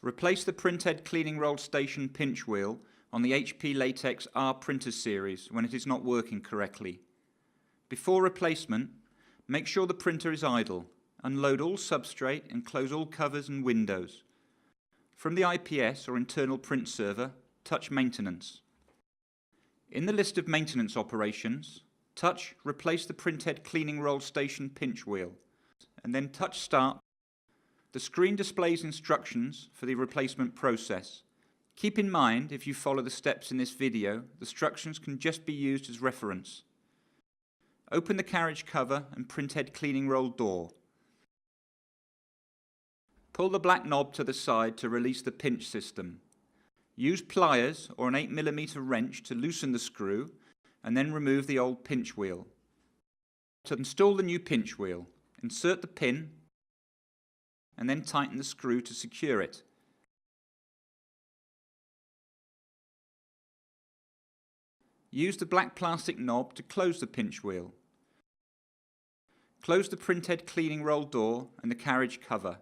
Replace the Printhead cleaning roll station pinch wheel on the HP Latex R printer series when it is not working correctly. Before replacement, make sure the printer is idle. Unload all substrate and close all covers and windows. From the IPS or internal print server, touch Maintenance. In the list of maintenance operations, touch Replace the Printhead cleaning roll station pinch wheel, and then touch Start. The screen displays instructions for the replacement process. Keep in mind, if you follow the steps in this video, the instructions can just be used as reference. Open the carriage cover and printhead cleaning roll door. Pull the black knob to the side to release the pinch system. Use pliers or an 8mm wrench to loosen the screw and then remove the old pinch wheel. To install the new pinch wheel, insert the pin and then tighten the screw to secure it. Use the black plastic knob to close the pinch wheel. Close the printhead cleaning roll door and the carriage cover.